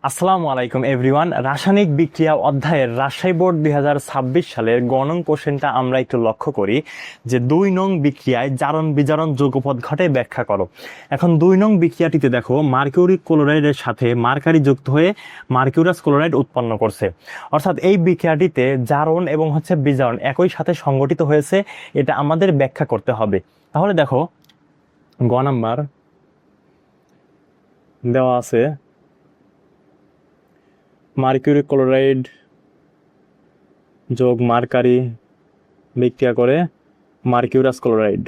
আসসালামু আলাইকুম এভরিওয়ান। রাসায়নিক বিক্রিয়া অধ্যায়ের রাজশাহী বোর্ড 2026 সালের গণং কোশ্চেনটা আমরা একটু লক্ষ্য করি যে 2 নং বিক্রিয়ায় জারণ বিজারণ যৌগপদ ঘটে ব্যাখ্যা করো। এখন 2 নং বিক্রিয়াটিতে দেখো মার্কিউরিক ক্লোরাইডের সাথে মার্কারি যুক্ত হয়ে মার্কিউরাস ক্লোরাইড উৎপন্ন করছে, অর্থাৎ এই বিক্রিয়াটিতে জারণ এবং বিজারণ একই সাথে সংগঠিত হয়েছে, এটা আমাদের ব্যাখ্যা করতে হবে। তাহলে দেখো গ নাম্বার দেওয়া আছে মার্কিউরিক ক্লোরাইড যোগ মার্কারি বিক্রিয়া করে মার্কিউরাস ক্লোরাইড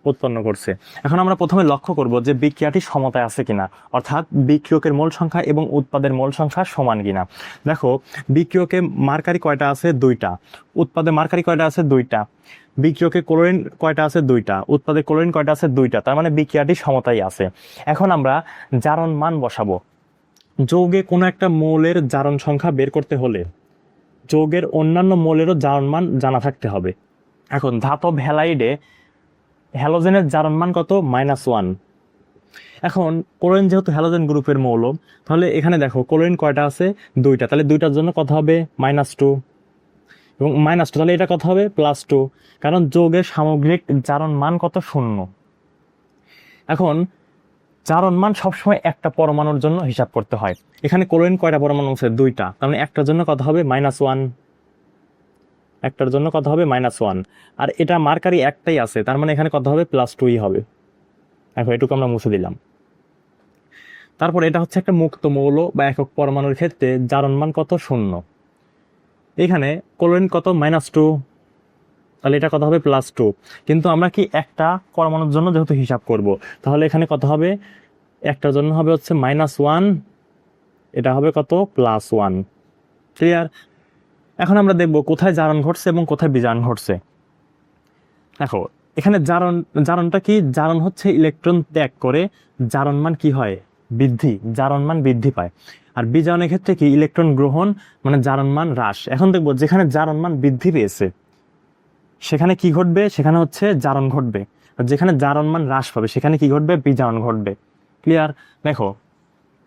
উৎপন্ন করছে। এখন আমরা প্রথমে লক্ষ্য করব যে বিক্রিয়াটি সমতায় আছে কিনা, অর্থাৎ বিক্রিয়কের মোল সংখ্যা এবং উৎপাদের মোল সংখ্যা সমান কিনা। দেখো বিক্রিয়কে মার্কারি কয়টা আছে? 2টা। উৎপাদে মার্কারি কয়টা আছে? 2টা। বিক্রিয়কে ক্লোরিন কয়টা আছে? 2টা। উৎপাদে ক্লোরিন কয়টা আছে? 2টা। তার মানে বিক্রিয়াটি সমতায় আছে। এখন আমরা জারণ মান বসাবো। যৌগে কোনো একটা মৌলের জারণ সংখ্যা বের করতে হলে যৌগের অন্যান্য মৌলেরও জারণ মান জানা থাকতে হবে। এখন ধাতব হ্যালাইডে হ্যালোজেনের জারণ মান কত? -1। এখন ক্লোরিন যেহেতু হ্যালোজেন গ্রুপের মৌল, তাহলে এখানে দেখো ক্লোরিন কয়টা আছে? 2টা। তাহলে 2টার জন্য কত হবে? -2 এবং -2, তাহলে এটা কত হবে? +2, কারণ যৌগের সামগ্রিক জারণ মান কত? 0। এখন জারণ মান সবসময় একটা পরমাণুর জন্য হিসাব করতে হয়। এখানে ক্লোরিন কয়টা পরমাণু আছে? 2টা। তার মানে একটার জন্য কত হবে? -1। একটার জন্য কত হবে? -1। আর এটা মার্কারি একটাই আছে, তার মানে এখানে কত হবে? +2ই হবে। এখন এটুকু আমরা মুছে দিলাম। তারপর এটা হচ্ছে একটা মুক্ত মৌল বা একক পরমাণুর ক্ষেত্রে জারণ মান কত? 0। এখানে ক্লোরিন কত? -2, তাহলে এটা কত হবে? +2। কিন্তু আমরা কি একটা পরমাণুর জন্য যেহেতু হিসাব করব, তাহলে এখানে কত হবে? একটার জন্য হবে -1, এটা হবে কত? +1। ক্লিয়ার? এখন আমরা দেখব কোথায় জারণ ঘটছে এবং কোথায় বিজারণ ঘটছে। দেখো এখানে জারণটা কি? জারণ হচ্ছে ইলেকট্রন ত্যাগ করে জারণ মান কি হয়? জারণ মান বৃদ্ধি পায়। আর বিজারণের ক্ষেত্রে কি? ইলেকট্রন গ্রহণ, মানে জারণ মান হ্রাস। এখন দেখবো যেখানে জারণ মান বৃদ্ধি পেয়েছে সেখানে কি ঘটবে? সেখানে জারণ ঘটবে। আর যেখানে জারণ মান হ্রাস পাবে সেখানে কি ঘটবে? বিজারণ ঘটবে। ক্লিয়ার? দেখো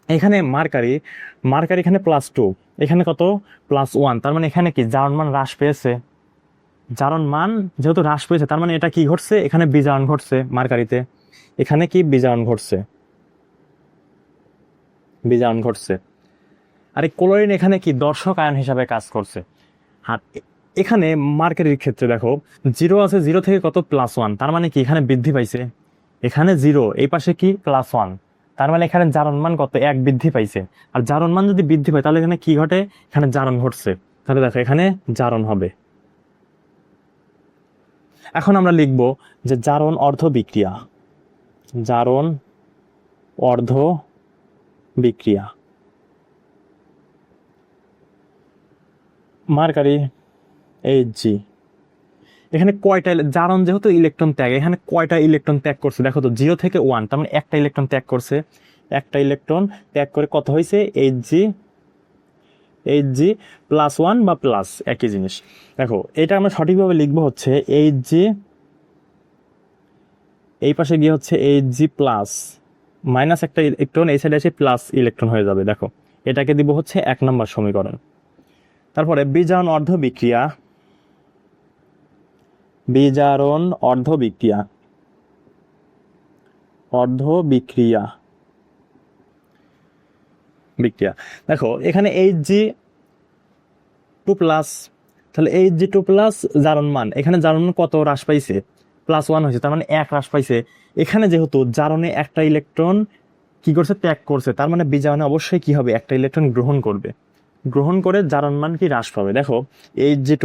এখানে মার্কারি এখানে +2, এখানে কত? +1। তার মানে এখানে কি? জারণ মান হ্রাস পেয়েছে। জারণ মান যেহেতু হ্রাস পেয়েছে, তার মানে এটা কি ঘটছে? এখানে বিজারণ ঘটছে মার্কারিতে। এখানে কি? বিজারণ ঘটছে। আর এই ক্লোরিন এখানে কি? দর্শক আয়ন হিসাবে কাজ করছে। আর এখানে মার্কারির ক্ষেত্রে দেখো 0 আছে, 0 থেকে কত? +1। তার মানে কি? এখানে বৃদ্ধি পাইছে। এখানে 0, এই পাশে কি? +1। তার মানে এখানে জারণ মান কত? 1 বৃদ্ধি পাইছে। আর জারণ মান যদি বৃদ্ধি পায় তাহলে এখানে কি ঘটে? এখানে জারণ ঘটছে। তাহলে দেখো এখানে জারণ হবে। এখন আমরা লিখব যে জারণ অর্ধ বিক্রিয়া। জারণ অর্ধ বিক্রিয়া। মার্কারি Hg, এখানে কয়টা জারণ যেহেতু ইলেকট্রন ত্যাগ, এখানে কয়টা ইলেকট্রন ত্যাগ করছে? দেখো তো 0 থেকে 1, তার মানে একটা ইলেকট্রন ত্যাগ করছে। একটা ইলেকট্রন ত্যাগ করে কত হয়েছে? Hg +1 বা প্লাস একই জিনিস। দেখো এটা আমরা সঠিকভাবে লিখবো Hg, এই পাশে গিয়ে Hg প্লাস মাইনাস একটা ইলেকট্রন, এই সাইডে এসে প্লাস ইলেকট্রন হয়ে যাবে। দেখো এটাকে দিব 1 নম্বর সমীকরণ। তারপরে বিজারণ অর্ধ বিক্রিয়া। বিজারণ অর্ধ বিক্রিয়া। দেখো এখানে Hg2+, তাহলে Hg2+ জারণ মান, এখানে জারণ মান কত হ্রাস পাইছে? +1 হয়েছে, তার মানে 1 হ্রাস পাইছে। এখানে যেহেতু জারণে একটা ইলেকট্রন কি করছে? ত্যাগ করছে, তার মানে বিজারণে অবশ্যই কি হবে? একটা ইলেকট্রন গ্রহণ করবে। গ্রহণ করে জারণ মান কি? হ্রাস পাবে। দেখো Hg2+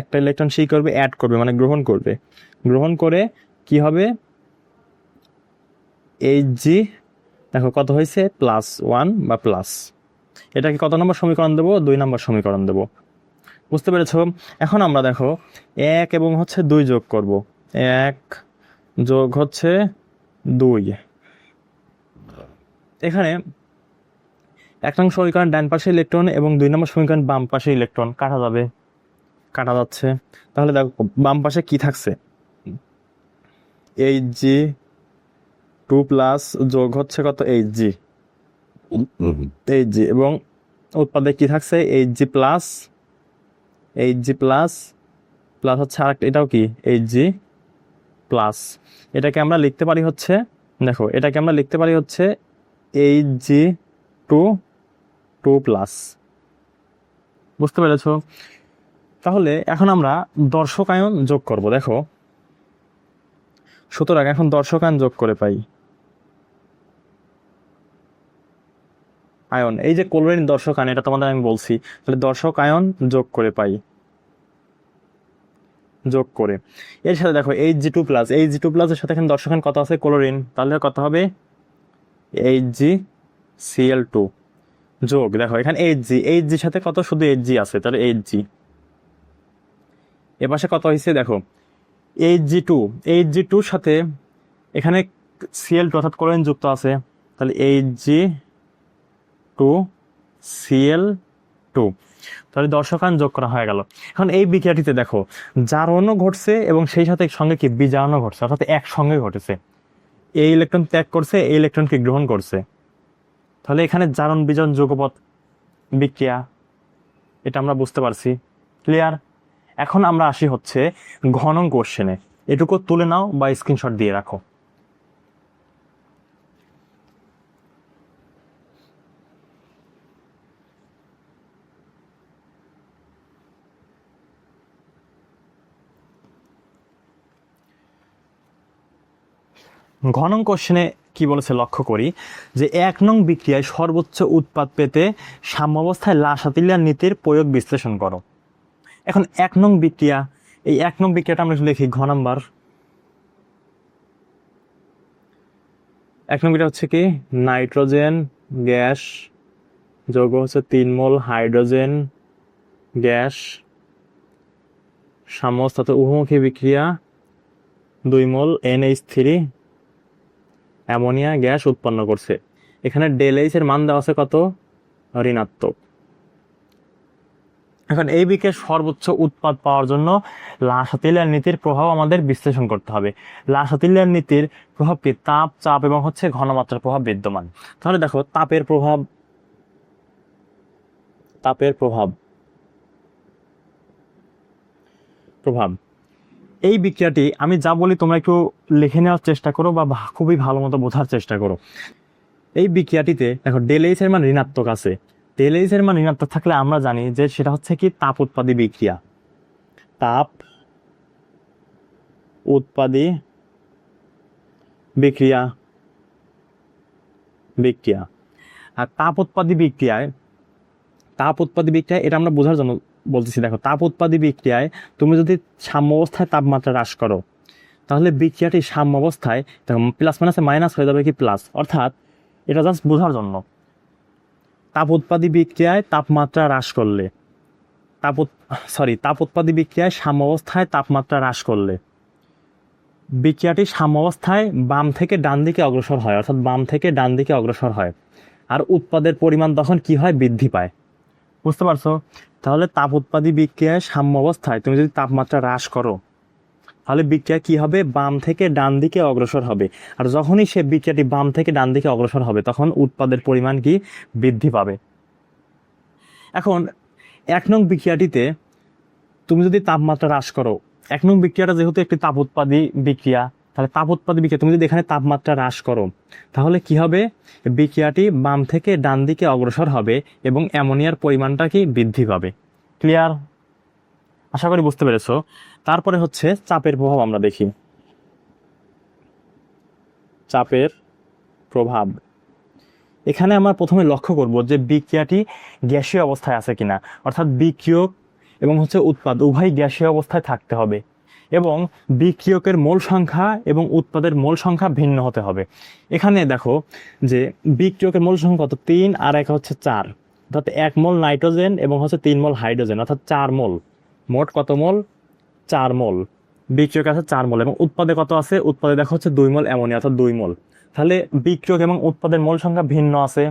একটা ইলেকট্রন সেই করবে, অ্যাড করবে, মানে গ্রহণ করবে। গ্রহণ করে কি হবে? Hg দেখো কত হয়েছে? +1 বা প্লাস। এটাকে কত নম্বর সমীকরণ দেবো? 2 নম্বর সমীকরণ দেবো। বুঝতে পেরেছো? এখন আমরা দেখো 1 এবং 2 যোগ করব। 1 যোগ 2, এখানে 1 নং সমীকরণ ডান পাশে ইলেকট্রন এবং 2 নম্বর সমীকরণ বাম পাশে ইলেকট্রন কাটা যাবে, কাটা যাচ্ছে। তাহলে দেখো বাম পাশে কি থাকছে? Hg টু প্লাস যোগ হচ্ছে কত এইচ জি এবং উৎপাদে কি থাকছে এইচ জি প্লাস প্লাস হচ্ছে আর এটাও কি এইচ প্লাস। এটাকে আমরা লিখতে পারি হচ্ছে, দেখো এটাকে আমরা লিখতে পারি হচ্ছে এইচ টু টু প্লাস। বুঝতে পেরেছো? তাহলে এখন আমরা দর্শকায়ন যোগ করব। দেখো সুতরাং এখন দর্শকায়ন যোগ করে পাই আয়ন, এই যে ক্লোরিন দর্শকায়ন, এটা তোমাদের আমি বলছি, তাহলে দর্শকায়ন যোগ করে পাই, যোগ করে এর সাথে দেখো এইচ জি টু প্লাসের সাথে এখানে দর্শকায়ন কত আছে ক্লোরিন, তাহলে কত হবে HgCl2 যোগ, দেখো এখানে এইচ জির সাথে কত শুধু এইচ আছে, তাহলে এইচ এপাশে কত হয়েছে দেখো এইচ জি টুর সাথে এখানে Cl2 অর্থাৎ ক্লোরিন যুক্ত আছে, তাহলে Hg2Cl2, তাহলে দর্শকায়ন যোগ করা হয়ে গেল। এখন এই বিক্রিয়াটিতে দেখো জারণও ঘটছে এবং সেই সাথে সঙ্গে কি বিজারণও ঘটছে, অর্থাৎ একসঙ্গে ঘটেছে। এই ইলেকট্রন ত্যাগ করছে, এই ইলেকট্রনকে গ্রহণ করছে, তাহলে এখানে জারণ বিজারণ যৌগপথ বিক্রিয়া, এটা আমরা বুঝতে পারছি। ক্লিয়ার? এখন আমরা আসি হচ্ছে ঘনং কোশ্চেনে, এটুকু তুলে নাও বা স্ক্রিনশট দিয়ে রাখো। ঘনং কোশ্চেনে কি বলেছে লক্ষ্য করি যে 1 নং বিক্রিয়ায় সর্বোচ্চ উৎপাদ পেতে সাম্যাবস্থায় লাসাতিলিয়ার নীতির প্রয়োগ বিশ্লেষণ করো। এখন 1 নং বিক্রিয়া, এই 1 নং বিক্রিয়াটা আমরা লিখি ঘ নাম্বার। 1 নং বিক্রিয়া হচ্ছে কি নাইট্রোজেন গ্যাস যৌগ হচ্ছে 3 মোল হাইড্রোজেন গ্যাস সাম্যাবস্থাতে উভমুখী বিক্রিয়া 2 মোল NH3 অ্যামোনিয়া গ্যাস উৎপন্ন করছে। এখানে ΔH এর মান দেওয়া আছে কত ঋণাত্মক। এখন এই বিক্রিয়ার সর্বোচ্চ উৎপাদ পাওয়ার জন্য লাসাতিলিয়ার নীতির প্রভাব আমাদের বিশ্লেষণ করতে হবে। লাসাতিলিয়ার নীতির প্রভাব কি তাপ, চাপ এবং হচ্ছে ঘনমাত্রার প্রভাব বিদ্যমান। তাহলে দেখো তাপের প্রভাব এই বিক্রিয়াটি আমি যা বলি তোমরা একটু লিখে নেওয়ার চেষ্টা করো বা খুবই ভালো মতো বোঝার চেষ্টা করো। এই বিক্রিয়াটিতে দেখো ΔH এর মান ঋণাত্মক আছে, ΔH এর মান ঋণাত্মক থাকলে আমরা জানি যে সেটা হচ্ছে কি তাপ উৎপাদী বিক্রিয়া, তাপ উৎপাদী বিক্রিয়া আর তাপ উৎপাদী বিক্রিয়ায় এটা আমরা বোঝার জন্য বলতেছি। দেখো তাপ উৎপাদী বিক্রিয়ায় তুমি যদি সাম্যাবস্থায় তাপমাত্রা হ্রাস করো তাহলে বিক্রিয়াটি সাম্যাবস্থায় দেখো প্লাস মাইনাসে মাইনাস হয়ে যাবে কি প্লাস, অর্থাৎ এটা জাস্ট বোঝার জন্য। তাপ উৎপাদী বিক্রিয়ায় তাপমাত্রা হ্রাস করলে তাপ উৎপাদী বিক্রিয়ায় সাম্যাবস্থায় তাপমাত্রা হ্রাস করলে বিক্রিয়াটি সাম্যাবস্থায় বাম থেকে ডান দিকে অগ্রসর হয়, অর্থাৎ বাম থেকে ডান দিকে অগ্রসর হয়, আর উৎপাদের পরিমাণ তখন কি হয় বৃদ্ধি পায়। বুঝতে পারছো? তাহলে তাপ উৎপাদী বিক্রিয়ায় সাম্যাবস্থায় তুমি যদি তাপমাত্রা হ্রাস করো তাহলে বিক্রিয়া কি হবে বাম থেকে ডান দিকে অগ্রসর হবে, আর যখনই সে বিক্রিয়াটি বাম থেকে ডান দিকে অগ্রসর হবে তখন উৎপাদের পরিমাণ কি বৃদ্ধি পাবে। এখন 1 নং বিক্রিয়াটিতে তুমি যদি তাপমাত্রা হ্রাস করো, 1 নং বিক্রিয়াটা যেহেতু একটি তাপ উৎপাদী বিক্রিয়া, তাহলে তাপ উৎপাদী বিক্রিয়া তুমি যদি এখানে তাপমাত্রা হ্রাস করো তাহলে কি হবে বিক্রিয়াটি বাম থেকে ডান দিকে অগ্রসর হবে এবং অ্যামোনিয়ার পরিমাণটা কি বৃদ্ধি পাবে। ক্লিয়ার? আশা করি বুঝতে পেরেছো। তারপরে হচ্ছে চাপের প্রভাব আমরা দেখি। চাপের প্রভাব এখানে আমরা প্রথমে লক্ষ্য করব যে বিক্রিয়াটি গ্যাসীয় অবস্থায় আছে কিনা, অর্থাৎ বিক্রিয়ক এবং হচ্ছে উৎপাদ উভয় গ্যাসীয় অবস্থায় থাকতে হবে এবং বিক্রিয়কের মোল সংখ্যা এবং উৎপাদের মোল সংখ্যা ভিন্ন হতে হবে। এখানে দেখো যে বিক্রিয়কের মোল সংখ্যা কত 3 আর এক হচ্ছে 4, অর্থাৎ 1 মোল নাইট্রোজেন এবং হচ্ছে 3 মোল হাইড্রোজেন, অর্থাৎ 4 মোল, মোট কত মোল 4 মোল। বিক্রিয়ক আছে 4 মোল এবং উৎপাদে কত আছে, উৎপাদে দেখো হচ্ছে 2 মোল অ্যামোনিয়া, অর্থাৎ 2 মোল। তাহলে বিক্রিয়ক এবং উৎপাদের মোল সংখ্যা ভিন্ন আছে,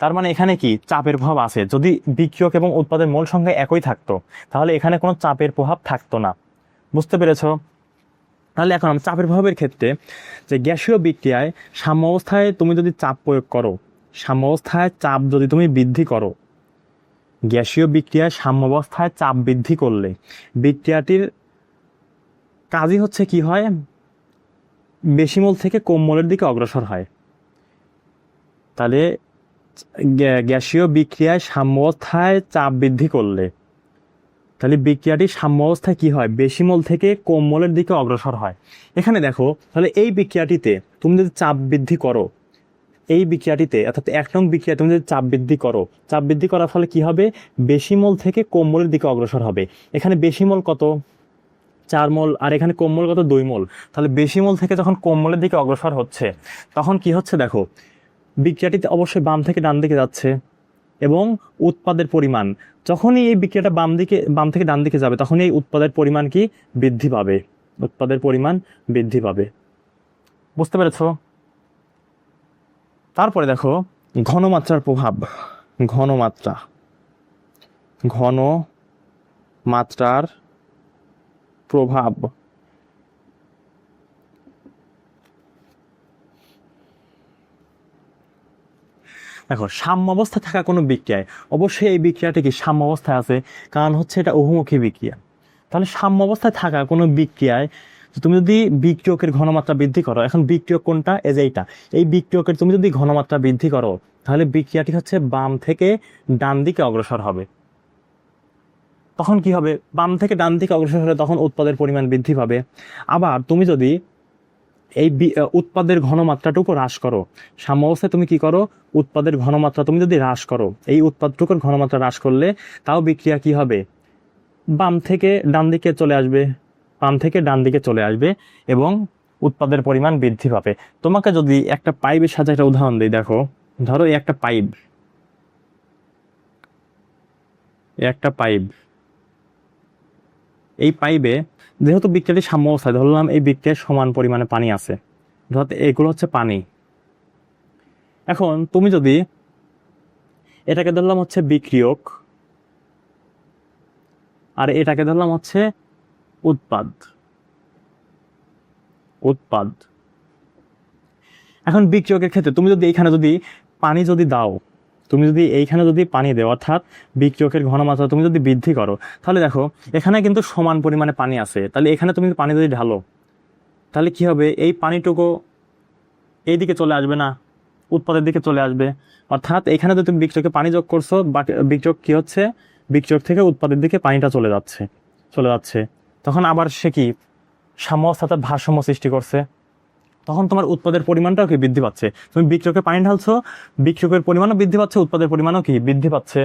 তার মানে এখানে কি চাপের প্রভাব আছে। যদি বিক্রিয়ক এবং উৎপাদের মোল সংখ্যা একই থাকতো তাহলে এখানে কোনো চাপের প্রভাব থাকতো না। বুঝতে পেরেছো? তাহলে এখন আমরা চাপের প্রভাবের ক্ষেত্রে যে গ্যাসীয় বিক্রিয়ায় সাম্য অবস্থায় তুমি যদি চাপ প্রয়োগ করো, সাম্য অবস্থায় চাপ যদি তুমি বৃদ্ধি করো, গ্যাসীয় বিক্রিয়ায় সাম্য অবস্থায় চাপ বৃদ্ধি করলে বিক্রিয়াটির কাজই হচ্ছে কি হয়, বেশি মোল থেকে কম মোলের দিকে অগ্রসর হয়। তাহলে গ্যাসীয় বিক্রিয়ায় সাম্য অবস্থায় চাপ বৃদ্ধি করলে তাহলে বিক্রিয়াটি সাম্য অবস্থায় কি হয়, বেশি মোল থেকে কম মোলের দিকে অগ্রসর হয়। এখানে দেখো, তাহলে এই বিক্রিয়াটিতে তুমি যদি চাপ বৃদ্ধি করো, এই বিক্রিয়াটিতে অর্থাৎ 1 নং বিক্রিয়া তুমি যদি চাপ বৃদ্ধি করো, চাপ বৃদ্ধি করার ফলে কি হবে, বেশি মোল থেকে কম মোলের দিকে অগ্রসর হবে। এখানে বেশি মোল কত, 4 মোল, আর এখানে কম মোল কত, 2 মোল। তাহলে বেশি মোল থেকে যখন কম মোলের দিকে অগ্রসর হচ্ছে তখন কি হচ্ছে, দেখো বিক্রিয়াটিতে অবশ্যই বাম থেকে ডান দিকে যাচ্ছে এবং উৎপাদের পরিমাণ, যখনই এই বিক্রিয়াটা বাম থেকে ডান দিকে যাবে তখনই এই উৎপাদের পরিমাণ কি বৃদ্ধি পাবে, উৎপাদের পরিমাণ বৃদ্ধি পাবে। বুঝতে পেরেছো? তারপরে দেখো ঘনমাত্রার প্রভাব, ঘনমাত্রার প্রভাব। দেখো সাম্য অবস্থায় থাকা কোনো বিক্রিয়ায় অবশ্যই এই বিক্রিয়াটি কি সাম্য অবস্থায় আছে, কারণ হচ্ছে এটা বহুমুখী বিক্রিয়া। তাহলে সাম্য অবস্থায় থাকা কোনো বিক্রিয়ায় তুমি যদি বিক্রিয়কের ঘনমাত্রা বৃদ্ধি করো, এখন বিক্রিয়ক কোনটা, এই যে এইটা, এই বিক্রিয়কের তুমি যদি ঘনমাত্রা বৃদ্ধি করো তাহলে বিক্রিয়াটি হচ্ছে বাম থেকে ডান দিকে অগ্রসর হবে। তখন কি হবে, বাম থেকে ডান দিকে অগ্রসর হলে তখন উৎপাদের পরিমাণ বৃদ্ধি পাবে। আবার তুমি যদি এই উৎপাদের ঘনমাত্রাটুকু হ্রাস করো, সাম্য অবস্থায় তুমি কি করো, উৎপাদের ঘনমাত্রা তুমি যদি হ্রাস করো, এই উৎপাদটুকুর ঘনমাত্রা হ্রাস করলে তাও বিক্রিয়া কি হবে, বাম থেকে ডান দিকে চলে আসবে, বাম থেকে ডান দিকে চলে আসবে এবং উৎপাদের পরিমাণ বৃদ্ধি পাবে। তোমাকে যদি একটা পাইপের সাথে একটা উদাহরণ দিই, দেখো ধরো একটা পাইপ, এই পাইপে যেহেতু বিক্রিয়াটি সাম্য অবস্থায়, ধরলাম এই বিক্রিয়ায় সমান পরিমাণে পানি আছে, ধর এগুলো হচ্ছে পানি। এখন তুমি যদি এটাকে ধরলাম হচ্ছে বিক্রিয়ক আর এটাকে ধরলাম হচ্ছে উৎপাদ। এখন বিক্রিয়কের ক্ষেত্রে তুমি যদি এইখানে যদি পানি যদি দাও, তুমি যদি এইখানে যদি পানি দেও, অর্থাৎ বিক্রিয়কের ঘনমাত্রা তুমি যদি বৃদ্ধি করো, তাহলে দেখো এখানে কিন্তু সমান পরিমাণে পানি আছে, তাহলে এখানে তুমি পানি যদি ঢালো তাহলে কি হবে, এই পানিটুকু এই দিকে চলে আসবে না, উৎপাদের দিকে চলে আসবে। অর্থাৎ এখানে যদি তুমি বিক্রিয়কে পানি যোগ করছো, বিক্রিয়ক কি হচ্ছে, বিক্রিয়ক থেকে উৎপাদের দিকে পানিটা চলে যাচ্ছে, তখন আবার সে কি সাম্য অবস্থাতে ভারসাম্য সৃষ্টি করছে, তখন তোমার উৎপাদের পরিমাণটাও কি বৃদ্ধি পাচ্ছে। তুমি বিক্রিয়কে পানি ঢালছো, বিক্রিয়কের পরিমাণও বৃদ্ধি পাচ্ছে, উৎপাদের পরিমাণও কি বৃদ্ধি পাচ্ছে।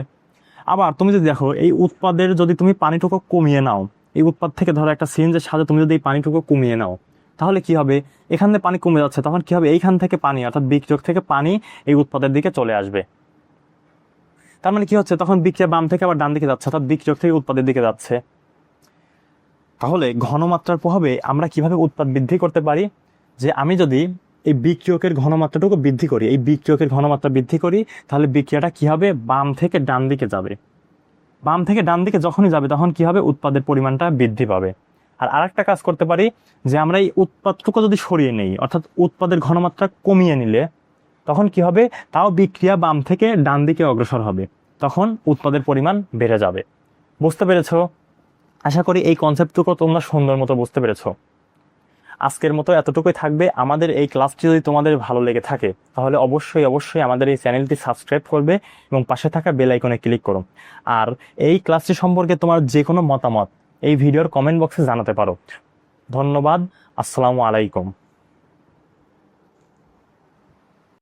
আবার তুমি যদি দেখো এই উৎপাদের যদি তুমি পানিটুকু কমিয়ে নাও, এই উৎপাদ থেকে ধরো একটা সিরিঞ্জের সাথে তুমি যদি এই পানিটুকু কমিয়ে নাও, তাহলে কি হবে, এখান থেকে পানি কমে যাচ্ছে, তখন কি হবে, এইখান থেকে পানি অর্থাৎ বিক্রিয়ক থেকে পানি এই উৎপাদের দিকে চলে আসবে। তার মানে কি হচ্ছে, তখন বিক্রিয়া বাম থেকে আবার ডান দিকে যাচ্ছে, অর্থাৎ বিক্রিয়ক থেকে উৎপাদের দিকে যাচ্ছে। তাহলে ঘনমাত্রার প্রভাবে আমরা কিভাবে উৎপাদ বৃদ্ধি করতে পারি, যে আমি যদি এই বিক্রিয়কের ঘনমাত্রাটুকু বৃদ্ধি করি, এই বিক্রিয়কের ঘনমাত্রা বৃদ্ধি করি, তাহলে বিক্রিয়াটা কি হবে, বাম থেকে ডান দিকে যাবে। বাম থেকে ডান দিকে যখনই যাবে তখন কি হবে, উৎপাদের পরিমাণটা বৃদ্ধি পাবে। আর আরেকটা কাজ করতে পারি, যে আমরা এই উৎপাদটুকু যদি সরিয়ে নেই, অর্থাৎ উৎপাদের ঘনমাত্রা কমিয়ে নিলে তখন কি হবে, তাও বিক্রিয়া বাম থেকে ডান দিকে অগ্রসর হবে, তখন উৎপাদের পরিমাণ বেড়ে যাবে। বুঝতে পেরেছো? আশা করি এই কনসেপ্টটুকু তোমরা সুন্দর মতো বুঝতে পেরেছো। আজকের মতো এতটুকুই থাকবে। আমাদের এই ক্লাসটি যদি তোমাদের ভালো লেগে থাকে তাহলে অবশ্যই আমাদের এই চ্যানেলটি সাবস্ক্রাইব করবে এবং পাশে থাকা বেল আইকনে ক্লিক করো। আর এই ক্লাসটি সম্পর্কে তোমার যে কোনো মতামত এই ভিডিওর কমেন্ট বক্সে জানাতে পারো। ধন্যবাদ। আসসালামু আলাইকুম।